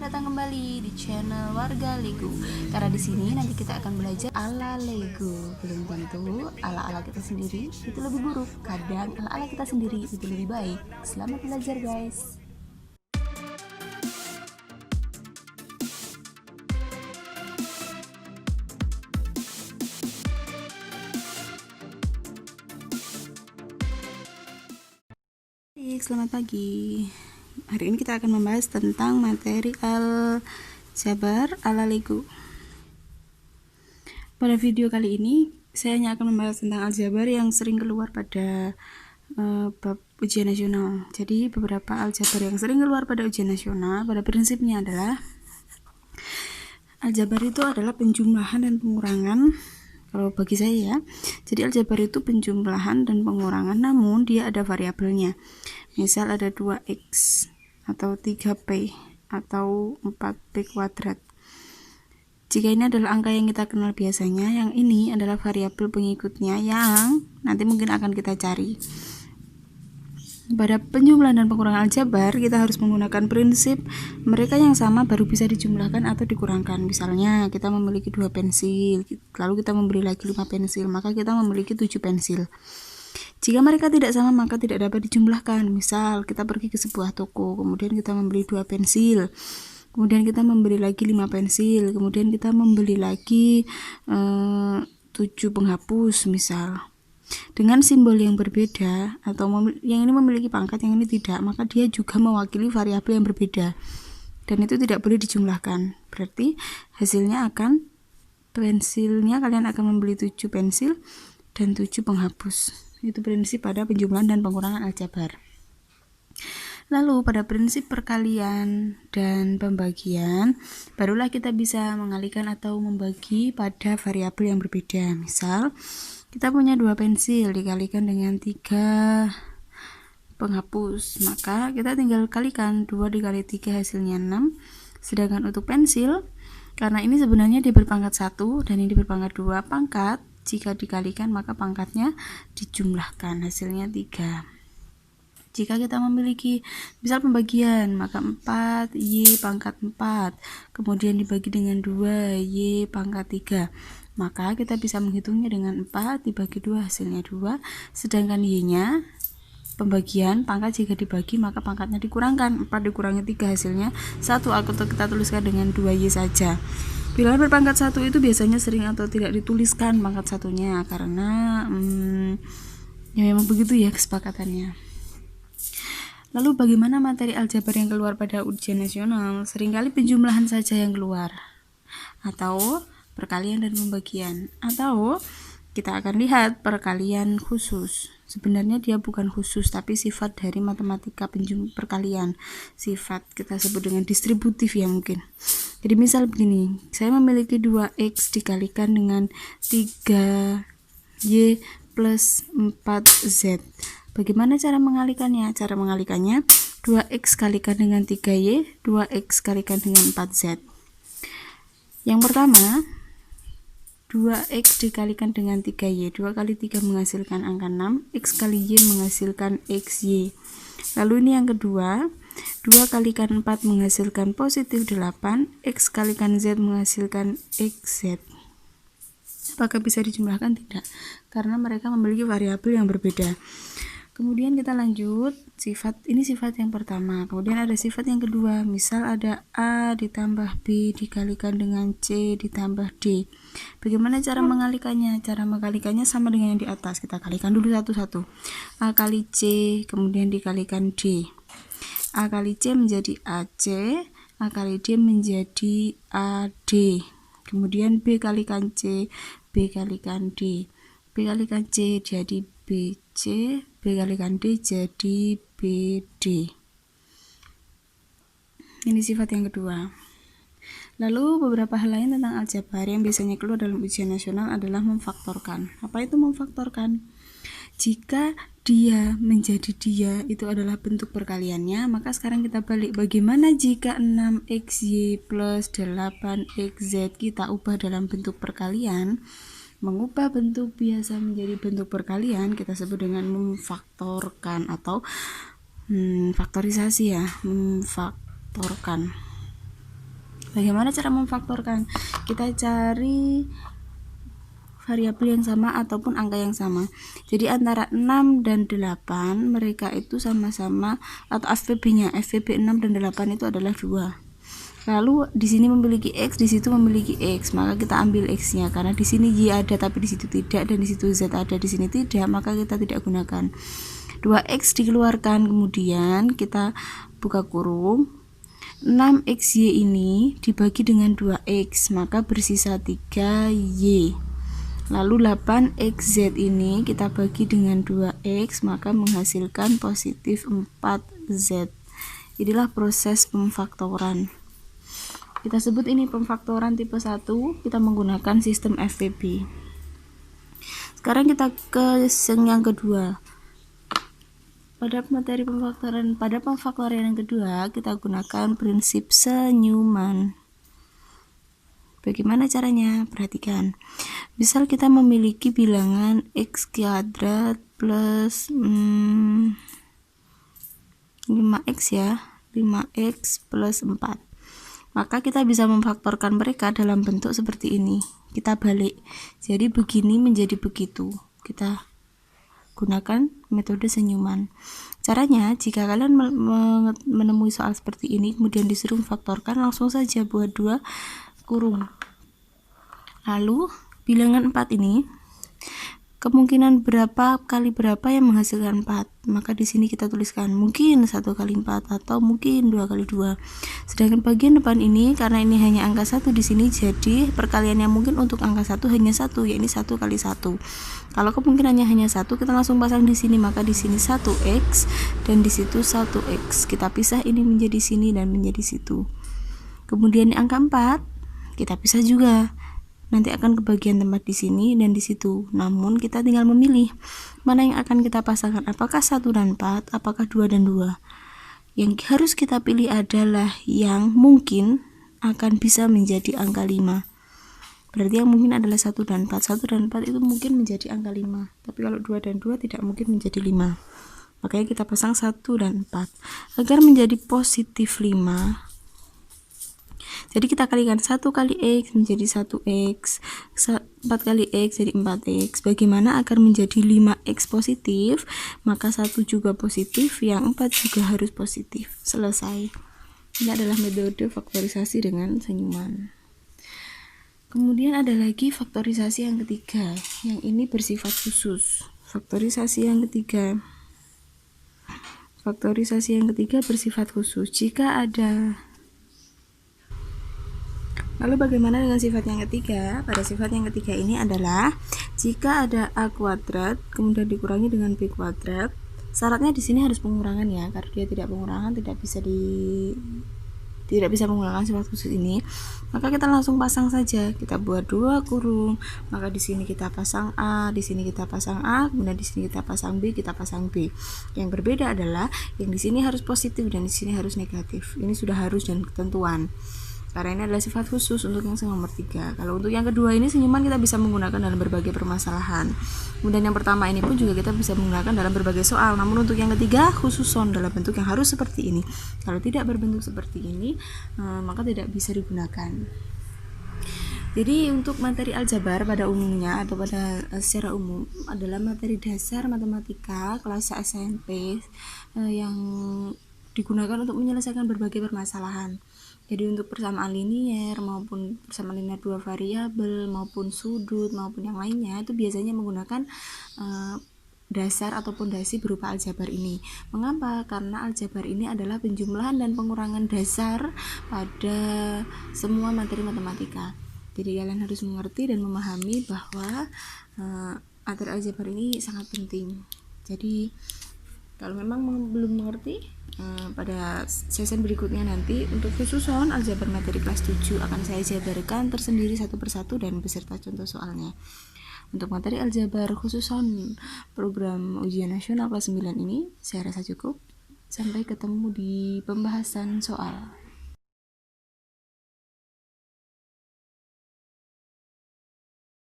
Selamat datang kembali di channel Warga Lego. Karena di sini nanti kita akan belajar ala Lego. Belum tentu ala-ala kita sendiri itu lebih buruk. Kadang ala-ala kita sendiri itu lebih baik. Selamat belajar, guys. Selamat pagi. Hari ini kita akan membahas tentang materi aljabar ala Lego. Pada video kali ini saya hanya akan membahas tentang aljabar yang sering keluar pada bab ujian nasional. Jadi beberapa aljabar yang sering keluar pada ujian nasional pada prinsipnya adalah aljabar itu adalah penjumlahan dan pengurangan. Kalau bagi saya ya, jadi aljabar itu penjumlahan dan pengurangan, namun dia ada variabelnya. Misal ada 2x atau 3p atau 4p kuadrat. Jika ini adalah angka yang kita kenal biasanya, yang ini adalah variabel pengikutnya yang nanti mungkin akan kita cari. Pada penjumlahan dan pengurangan aljabar, kita harus menggunakan prinsip mereka yang sama baru bisa dijumlahkan atau dikurangkan. Misalnya, kita memiliki 2 pensil, lalu kita memberi lagi 5 pensil, maka kita memiliki 7 pensil. Jika mereka tidak sama, maka tidak dapat dijumlahkan. Misal, kita pergi ke sebuah toko, kemudian kita membeli 2 pensil, kemudian kita membeli lagi 5 pensil, kemudian kita membeli lagi 7 penghapus, misal. Dengan simbol yang berbeda atau yang ini memiliki pangkat, yang ini tidak, maka dia juga mewakili variabel yang berbeda dan itu tidak boleh dijumlahkan. Berarti hasilnya akan pensilnya kalian akan membeli 7 pensil dan 7 penghapus. Itu prinsip pada penjumlahan dan pengurangan aljabar. Lalu pada prinsip perkalian dan pembagian, barulah kita bisa mengalihkan atau membagi pada variabel yang berbeda. Misal, kita punya 2 pensil dikalikan dengan 3 penghapus, maka kita tinggal kalikan 2 dikali 3 hasilnya 6. Sedangkan untuk pensil, karena ini sebenarnya dia berpangkat 1 dan ini berpangkat 2, pangkat jika dikalikan maka pangkatnya dijumlahkan, hasilnya 3. Jika kita memiliki misal pembagian, maka 4 Y pangkat 4 kemudian dibagi dengan 2 Y pangkat 3, maka kita bisa menghitungnya dengan 4 dibagi 2 hasilnya 2. Sedangkan Y nya pembagian pangkat jika dibagi maka pangkatnya dikurangkan, 4 dikurangi 3 hasilnya 1, atau kita tuliskan dengan 2Y saja. Bilangan berpangkat 1 itu biasanya sering atau tidak dituliskan pangkat satunya karena ya memang begitu ya kesepakatannya. Lalu bagaimana materi aljabar yang keluar pada ujian nasional? Seringkali penjumlahan saja yang keluar, atau perkalian dan pembagian, atau kita akan lihat perkalian khusus. Sebenarnya dia bukan khusus, tapi sifat dari matematika perkalian. Sifat kita sebut dengan distributif ya mungkin. Jadi misal begini, saya memiliki 2x dikalikan dengan 3y plus 4z. Bagaimana cara mengalihkannya? Cara mengalihkannya 2x kalikan dengan 3y, 2x kalikan dengan 4z. Yang pertama, 2x dikalikan dengan 3y, 2 kali 3 menghasilkan angka 6, x kali y menghasilkan xy. Lalu ini yang kedua, 2 kalikan 4 menghasilkan positif 8, x kalikan z menghasilkan xz. Apakah bisa dijumlahkan? Tidak, karena mereka memiliki variabel yang berbeda. Kemudian kita lanjut, ini sifat yang pertama. Kemudian ada sifat yang kedua, misal ada A ditambah B dikalikan dengan C ditambah D. Bagaimana cara mengalihkannya? Cara mengalihkannya sama dengan yang di atas. Kita kalikan dulu satu-satu. A kali C kemudian dikalikan D. A kali C menjadi AC, A kali D menjadi AD. Kemudian B kalikan C, B kalikan D. B kalikan C jadi BC, B kalikan D jadi BD. Ini sifat yang kedua. Lalu beberapa hal lain tentang aljabar yang biasanya keluar dalam ujian nasional adalah memfaktorkan. Apa itu memfaktorkan? Jika dia menjadi dia itu adalah bentuk perkaliannya, maka sekarang kita balik. Bagaimana jika 6xy plus 8xz kita ubah dalam bentuk perkalian? Mengubah bentuk biasa menjadi bentuk perkalian kita sebut dengan memfaktorkan atau faktorisasi ya, memfaktorkan. Bagaimana cara memfaktorkan? Kita cari variabel yang sama ataupun angka yang sama. Jadi antara 6 dan 8 mereka itu sama-sama, atau FVB-nya, FVB 6 dan 8 itu adalah 2. Lalu di sini memiliki X, di situ memiliki X, maka kita ambil X-nya. Karena di sini Y ada tapi di situ tidak, dan di situ Z ada di sini tidak, maka kita tidak gunakan. 2X dikeluarkan, kemudian kita buka kurung. 6XY ini dibagi dengan 2X, maka bersisa 3Y. Lalu 8XZ ini kita bagi dengan 2X, maka menghasilkan positif 4Z. Inilah proses pemfaktoran. Kita sebut ini pemfaktoran tipe 1, kita menggunakan sistem FVB. Sekarang kita ke yang kedua. Pada materi pemfaktoran, pada pemfaktorian yang kedua, kita gunakan prinsip senyuman. Bagaimana caranya? Perhatikan. Misal kita memiliki bilangan x kuadrat plus 5x ya, 5x plus 4. Maka kita bisa memfaktorkan mereka dalam bentuk seperti ini. Kita balik. Jadi begini menjadi begitu. Kita gunakan metode senyuman. Caranya, jika kalian menemui soal seperti ini kemudian disuruh memfaktorkan, langsung saja buat 2 kurung. Lalu bilangan 4 ini kemungkinan berapa kali berapa yang menghasilkan 4, maka di sini kita tuliskan mungkin 1 kali 4 atau mungkin 2 kali 2. Sedangkan bagian depan ini karena ini hanya angka 1 di sini, jadi perkaliannya mungkin untuk angka 1 hanya 1, yakni 1 kali 1. Kalau kemungkinannya hanya 1, kita langsung pasang di sini, maka di sini 1x dan di situ 1x. Kita pisah ini menjadi sini dan menjadi situ. Kemudian angka 4 kita pisah juga. Nanti akan kebagian tempat di sini dan di situ. Namun kita tinggal memilih mana yang akan kita pasangkan, apakah 1 dan 4, apakah 2 dan 2. Yang harus kita pilih adalah yang mungkin akan bisa menjadi angka 5. Berarti yang mungkin adalah 1 dan 4. 1 dan 4 itu mungkin menjadi angka 5. Tapi kalau 2 dan 2 tidak mungkin menjadi 5. Makanya kita pasang 1 dan 4. Agar menjadi positif 5, jadi kita kalikan 1 kali X menjadi 1X, 4 kali X jadi 4X. Bagaimana agar menjadi 5X positif? Maka 1 juga positif, yang 4 juga harus positif. Selesai. Ini adalah metode faktorisasi dengan senyuman. Kemudian ada lagi faktorisasi yang ketiga, yang ini bersifat khusus. Faktorisasi yang ketiga bersifat khusus. Lalu bagaimana dengan sifat yang ketiga? Pada sifat yang ketiga ini adalah jika ada A kuadrat kemudian dikurangi dengan B kuadrat. Syaratnya di sini harus pengurangan ya, karena dia tidak pengurangan tidak bisa menggunakan sifat khusus ini. Maka kita langsung pasang saja. Kita buat 2 kurung. Maka di sini kita pasang A, di sini kita pasang A, kemudian di sini kita pasang B, kita pasang B. Yang berbeda adalah yang di sini harus positif dan di sini harus negatif. Ini sudah harus dan ketentuan. Karena ini adalah sifat khusus untuk yang nomor 3. Kalau untuk yang kedua ini senyuman kita bisa menggunakan dalam berbagai permasalahan. Kemudian yang pertama ini pun juga kita bisa menggunakan dalam berbagai soal. Namun untuk yang ketiga khususon dalam bentuk yang harus seperti ini. Kalau tidak berbentuk seperti ini maka tidak bisa digunakan. Jadi untuk materi aljabar pada umumnya atau pada secara umum adalah materi dasar matematika kelas SMP yang digunakan untuk menyelesaikan berbagai permasalahan. Jadi untuk persamaan linier maupun persamaan linier 2 variabel maupun sudut maupun yang lainnya itu biasanya menggunakan dasar atau pondasi berupa aljabar ini. Mengapa? Karena aljabar ini adalah penjumlahan dan pengurangan dasar pada semua materi matematika. Jadi kalian harus mengerti dan memahami bahwa materi aljabar ini sangat penting. Jadi kalau memang belum mengerti, pada sesi berikutnya nanti untuk khususon aljabar materi kelas 7 akan saya jabarkan tersendiri satu persatu dan beserta contoh soalnya. Untuk materi aljabar khususon program ujian nasional kelas 9 ini saya rasa cukup. Sampai ketemu di pembahasan soal.